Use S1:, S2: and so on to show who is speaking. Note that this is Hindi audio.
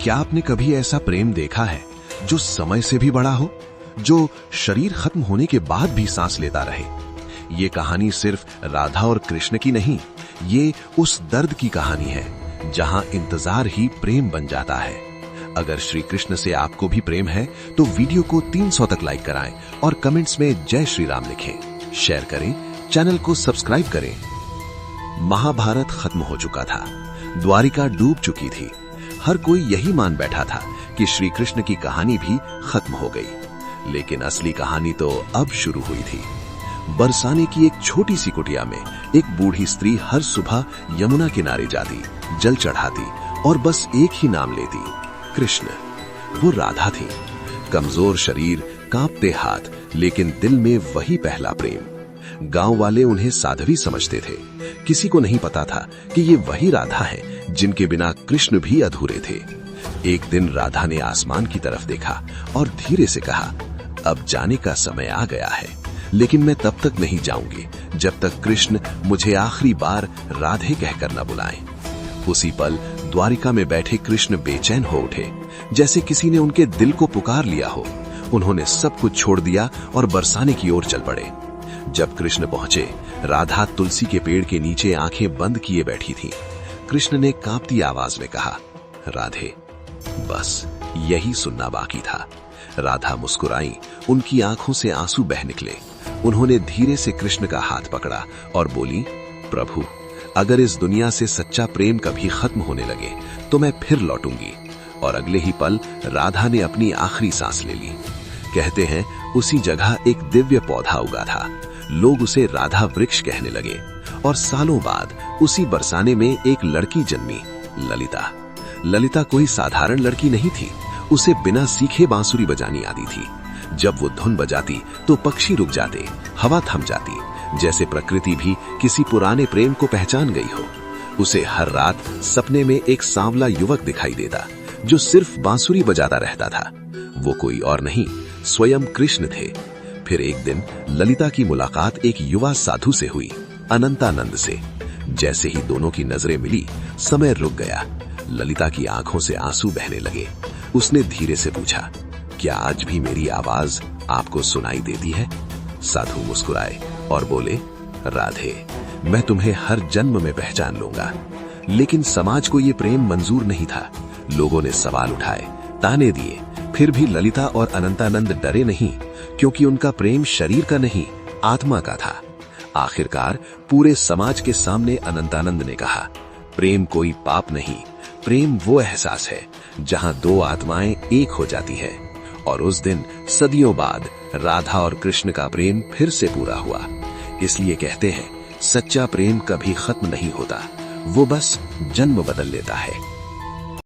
S1: क्या आपने कभी ऐसा प्रेम देखा है जो समय से भी बड़ा हो, जो शरीर खत्म होने के बाद भी सांस लेता रहे? ये कहानी सिर्फ राधा और कृष्ण की नहीं, ये उस दर्द की कहानी है जहां इंतजार ही प्रेम बन जाता है। अगर श्री कृष्ण से आपको भी प्रेम है तो वीडियो को 300 तक लाइक कराएं और कमेंट्स में जय श्री राम लिखें, शेयर करें, चैनल को सब्सक्राइब करें। महाभारत खत्म हो चुका था, द्वारिका डूब चुकी थी। हर कोई यही मान बैठा था कि श्री कृष्ण की कहानी भी खत्म हो गई, लेकिन असली कहानी तो अब शुरू हुई थी। बरसाने की एक छोटी सी कुटिया में एक बूढ़ी स्त्री हर सुबह यमुना किनारे जाती, जल चढ़ाती और बस एक ही नाम लेती, कृष्ण। वो राधा थी, कमजोर शरीर, कांपते हाथ, लेकिन दिल में वही पहला प्रेम। गांव वाले उन्हें साध्वी समझते थे, किसी को नहीं पता था कि ये वही राधा है जिनके बिना कृष्ण भी अधूरे थे। एक दिन राधा ने आसमान की तरफ देखा और धीरे से कहा, अब जाने का समय आ गया है, लेकिन मैं तब तक नहीं जाऊंगी जब तक कृष्ण मुझे आखिरी बार राधे कहकर न बुलाएं। उसी पल द्वारिका में बैठे कृष्ण बेचैन हो उठे, जैसे किसी ने उनके दिल को पुकार लिया हो। उन्होंने सब कुछ छोड़ दिया और बरसाने की ओर चल पड़े। जब कृष्ण पहुंचे, राधा तुलसी के पेड़ के नीचे आंखें बंद किए बैठी थी। कृष्ण ने कांपती आवाज में कहा, राधे। बस यही सुनना बाकी था। राधा मुस्कुराई, उनकी आंखों से आंसू बह निकले। उन्होंने धीरे से कृष्ण का हाथ पकड़ा और बोली, प्रभु, अगर इस दुनिया से सच्चा प्रेम कभी खत्म होने लगे तो मैं फिर लौटूंगी। और अगले ही पल राधा ने अपनी आखिरी सांस ले ली। कहते हैं उसी जगह एक दिव्य पौधा उगा था। लोग उसे राधा वृक्ष कहने लगे और सालों बाद उसी बरसाने में एक लड़की जन्मी, ललिता। ललिता कोई साधारण लड़की नहीं थी, उसे बिना सीखे बांसुरी बजानी आती थी। जब वो धुन बजाती तो पक्षी रुक जाते, हवा थम जाती, जैसे प्रकृति भी किसी पुराने प्रेम को पहचान गई हो। उसे हर रात सपने में एक सांवला युवक दिखाई देता जो सिर्फ बांसुरी बजाता रहता था। वो कोई और नहीं, स्वयं कृष्ण थे। फिर एक दिन ललिता की मुलाकात एक युवा साधु से हुई, अनंतानंद से। जैसे ही दोनों की नजरें मिली, समय रुक गया। ललिता की आंखों से आंसू बहने लगे। उसने धीरे से पूछा, क्या आज भी मेरी आवाज आपको सुनाई देती है? साधु मुस्कुराए और बोले, राधे, मैं तुम्हें हर जन्म में पहचान लूंगा। लेकिन समाज को ये प्रेम मंजूर नहीं था। लोगों ने सवाल उठाए, ताने दिए, फिर भी ललिता और अनंतानंद डरे नहीं, क्योंकि उनका प्रेम शरीर का नहीं, आत्मा का था। आखिरकार पूरे समाज के सामने अनंतानंद ने कहा, प्रेम कोई पाप नहीं, प्रेम वो एहसास है जहां दो आत्माएं एक हो जाती है। और उस दिन सदियों बाद राधा और कृष्ण का प्रेम फिर से पूरा हुआ। इसलिए कहते हैं, सच्चा प्रेम कभी खत्म नहीं होता, वो बस जन्म बदल लेता है।